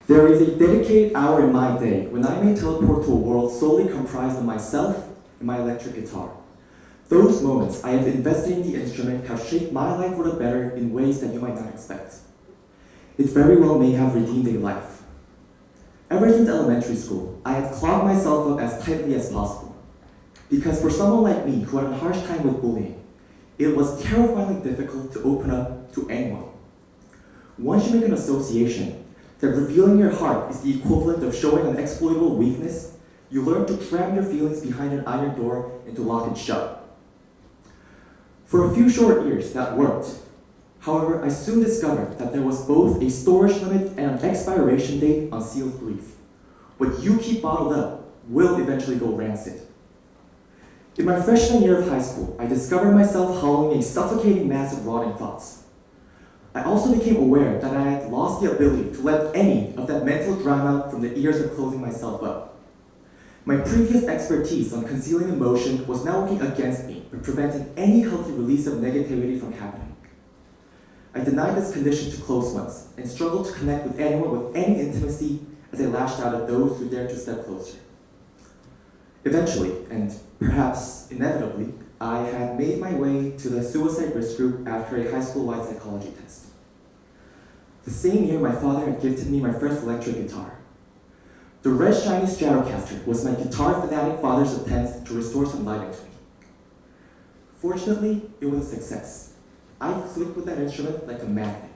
There is a dedicated hour in my day when I may teleport to a world solely comprised of myself and my electric guitar. Those moments I have invested in the instrument have shaped my life for the better in ways that you might not expect. It very well may have redeemed a life. Ever since elementary school, I had clogged myself up as tightly as possible. Because for someone like me who had a harsh time with bullying, it was terrifyingly difficult to open up to anyone. Once you make an association that revealing your heart is the equivalent of showing an exploitable weakness, you learn to cram your feelings behind an iron door and to lock it shut. For a few short years, that worked. However, I soon discovered that there was both a storage limit and an expiration date on sealed grief. What you keep bottled up will eventually go rancid. In my freshman year of high school, I discovered myself hollowing a suffocating mass of rotting thoughts. I also became aware that I had lost the ability to let any of that mental drama from the ears of closing myself up. My previous expertise on concealing emotion was now working against me by preventing any healthy release of negativity from happening. I denied this condition to close ones and struggled to connect with anyone with any intimacy as I lashed out at those who dared to step closer. Eventually, and perhaps inevitably, I had made my way to the suicide risk group after a high school-wide psychology test. The same year, my father had gifted me my first electric guitar. The red shiny Stratocaster was my guitar fanatic father's attempt to restore some light into me. Fortunately, it was a success. I clicked with that instrument like a magnet.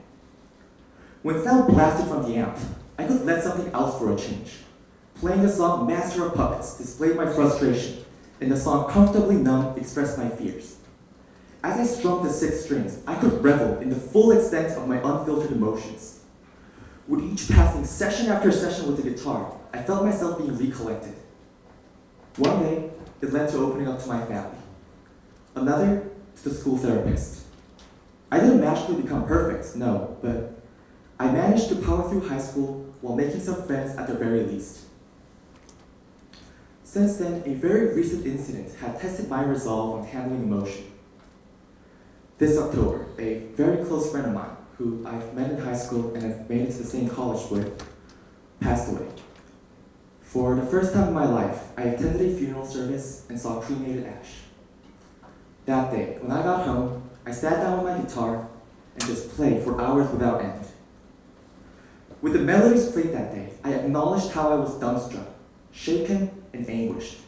When sound blasted from the amp, I could let something out for a change. Playing the song Master of Puppets displayed my frustration, and the song Comfortably Numb expressed my fears. As I strummed the 6 strings, I could revel in the full extent of my unfiltered emotions. With each passing session after session with the guitar, I felt myself being recollected. One day, it led to opening up to my family. Another, to the school therapist. I didn't magically become perfect, no, but I managed to power through high school while making some friends at the very least. Since then, a very recent incident had tested my resolve on handling emotion. This October, a very close friend of mine, who I've met in high school and have made it to the same college with, passed away. For the first time in my life, I attended a funeral service and saw cremated ash. That day, when I got home, I sat down with my guitar and just played for hours without end. With the melodies played that day, I acknowledged how I was dumbstruck, shaken, and anguished.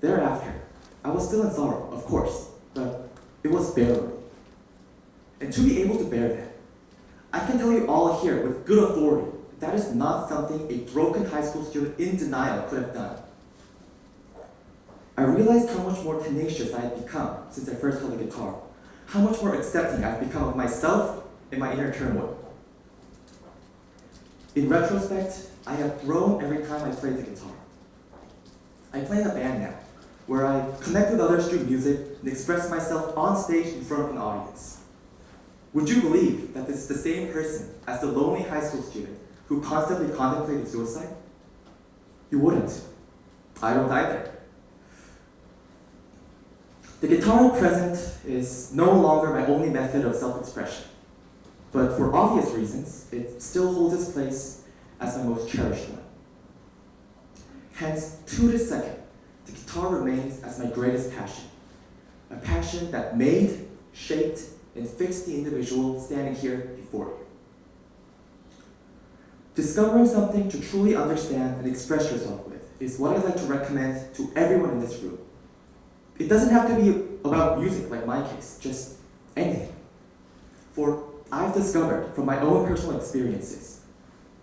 Thereafter, I was still in sorrow, of course, but it was bearable. And to be able to bear that, I can tell you all here with good authority that is not something a broken high school student in denial could have done. I realized how much more tenacious I had become since I first held the guitar, how much more accepting I've become of myself and my inner turmoil. In retrospect, I have grown every time I played the guitar. I play in a band now, where I connect with others through music and express myself on stage in front of an audience. Would you believe that this is the same person as the lonely high school student who constantly contemplated suicide? You wouldn't. I don't either. The guitar at present is no longer my only method of self-expression, but for obvious reasons, it still holds its place as my most cherished one. Hence, to this second, the guitar remains as my greatest passion, a passion that made, shaped, and fixed the individual standing here before you. Discovering something to truly understand and express yourself with is what I'd like to recommend to everyone in this room. It doesn't have to be about music like my case, just anything. For I've discovered from my own personal experiences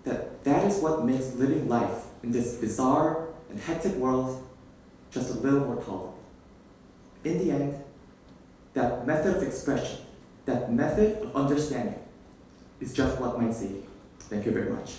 that is what makes living life in this bizarre and hectic world just a little more tolerable. In the end, that method of expression, that method of understanding is just what might save you. Thank you very much.